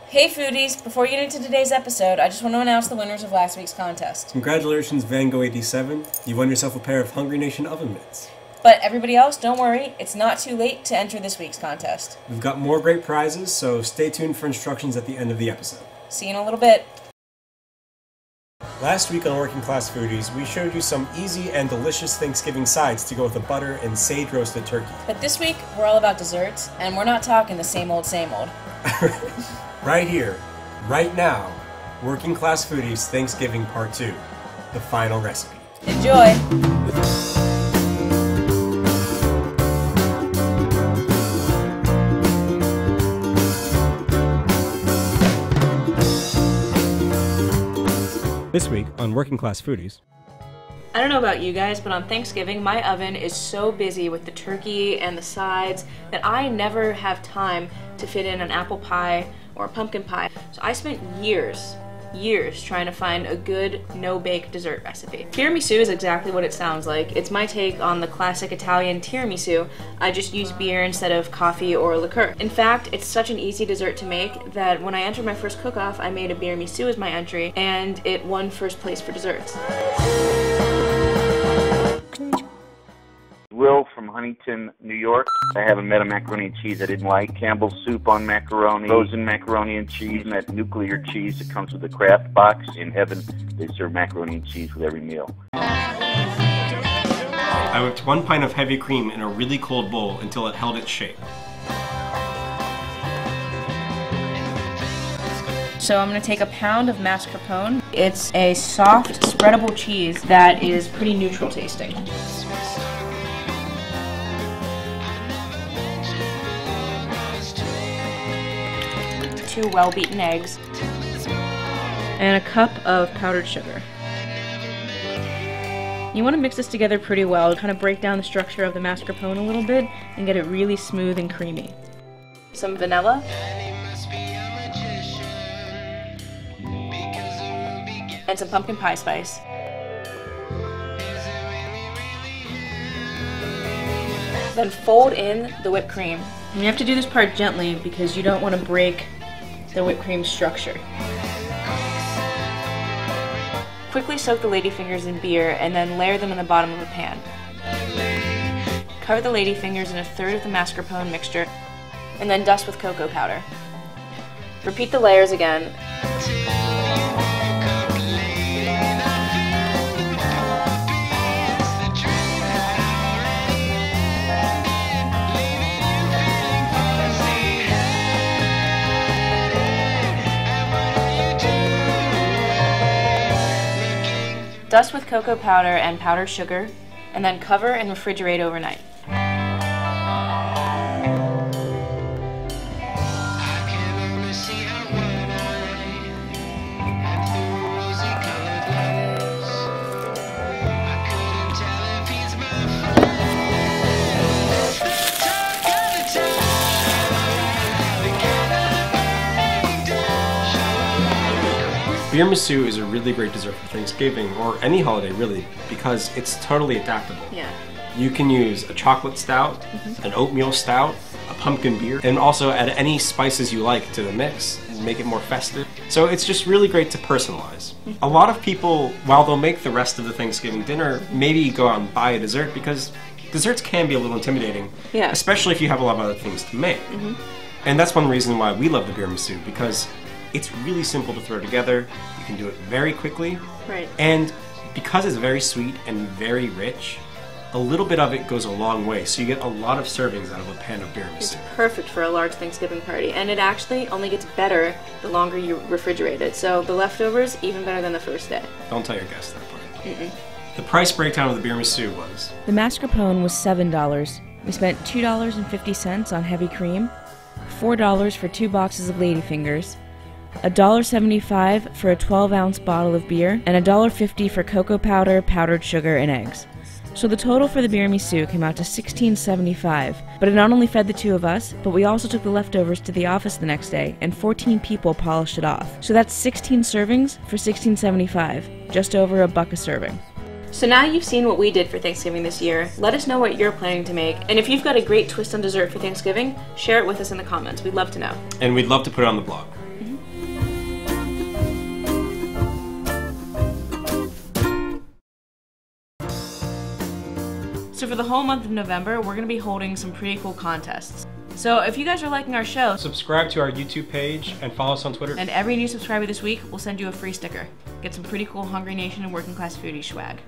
Hey foodies, before you get into today's episode, I just want to announce the winners of last week's contest. Congratulations, Vango87. You won yourself a pair of Hungry Nation oven mitts. But everybody else, don't worry, it's not too late to enter this week's contest. We've got more great prizes, so stay tuned for instructions at the end of the episode. See you in a little bit. Last week on Working Class Foodies, we showed you some easy and delicious Thanksgiving sides to go with the butter and sage roasted turkey. But this week, we're all about desserts, and we're not talking the same old, same old. Right here, right now, Working Class Foodies Thanksgiving Part 2, the final recipe. Enjoy! This week on Working Class Foodies. I don't know about you guys, but on Thanksgiving, my oven is so busy with the turkey and the sides that I never have time to fit in an apple pie or a pumpkin pie. So I spent years trying to find a good no-bake dessert recipe. Beeramisu is exactly what it sounds like. It's my take on the classic Italian tiramisu. I just use beer instead of coffee or liqueur. In fact, it's such an easy dessert to make that when I entered my first cook-off, I made a Beeramisu as my entry, and it won first place for desserts. Will from Huntington, New York. I haven't met a macaroni and cheese I didn't like. Campbell's soup on macaroni, frozen macaroni and cheese, and that nuclear cheese that comes with the Kraft box. In heaven, they serve macaroni and cheese with every meal. I whipped 1 pint of heavy cream in a really cold bowl until it held its shape. So I'm going to take a pound of mascarpone. It's a soft, spreadable cheese that is pretty neutral tasting. 2 well-beaten eggs, and a cup of powdered sugar. You want to mix this together pretty well, kind of break down the structure of the mascarpone a little bit and get it really smooth and creamy. Some vanilla, and some pumpkin pie spice. Then fold in the whipped cream. And you have to do this part gently because you don't want to break the whipped cream structure. Quickly soak the ladyfingers in beer and then layer them in the bottom of a pan. Cover the ladyfingers in a third of the mascarpone mixture and then dust with cocoa powder. Repeat the layers again. Dust with cocoa powder and powdered sugar, and then cover and refrigerate overnight. Beeramisu is a really great dessert for Thanksgiving, or any holiday really, because it's totally adaptable. Yeah. You can use a chocolate stout, an oatmeal stout, a pumpkin beer, and also add any spices you like to the mix and make it more festive. So it's just really great to personalize. A lot of people, while they'll make the rest of the Thanksgiving dinner, maybe go out and buy a dessert because desserts can be a little intimidating, especially if you have a lot of other things to make. And that's one reason why we love the Beeramisu, because it's really simple to throw together. You can do it very quickly. Right. And because it's very sweet and very rich, a little bit of it goes a long way. So you get a lot of servings out of a pan of Beeramisu. It's perfect for a large Thanksgiving party. And it actually only gets better the longer you refrigerate it. So the leftovers, even better than the first day. Don't tell your guests that part. The price breakdown of the Beeramisu was... The mascarpone was $7. We spent $2.50 on heavy cream, $4 for 2 boxes of ladyfingers, $1.75 for a 12-ounce bottle of beer, and $1.50 for cocoa powder, powdered sugar, and eggs. So the total for the Beeramisu came out to $16.75, but it not only fed the 2 of us, but we also took the leftovers to the office the next day, and 14 people polished it off. So that's 16 servings for $16.75, just over $1 a serving. So now you've seen what we did for Thanksgiving this year. Let us know what you're planning to make. And if you've got a great twist on dessert for Thanksgiving, share it with us in the comments. We'd love to know. And we'd love to put it on the blog. So for the whole month of November, we're going to be holding some pretty cool contests. So if you guys are liking our show, subscribe to our YouTube page and follow us on Twitter. And every new subscriber this week, we'll send you a free sticker. Get some pretty cool Hungry Nation and Working Class Foodies swag.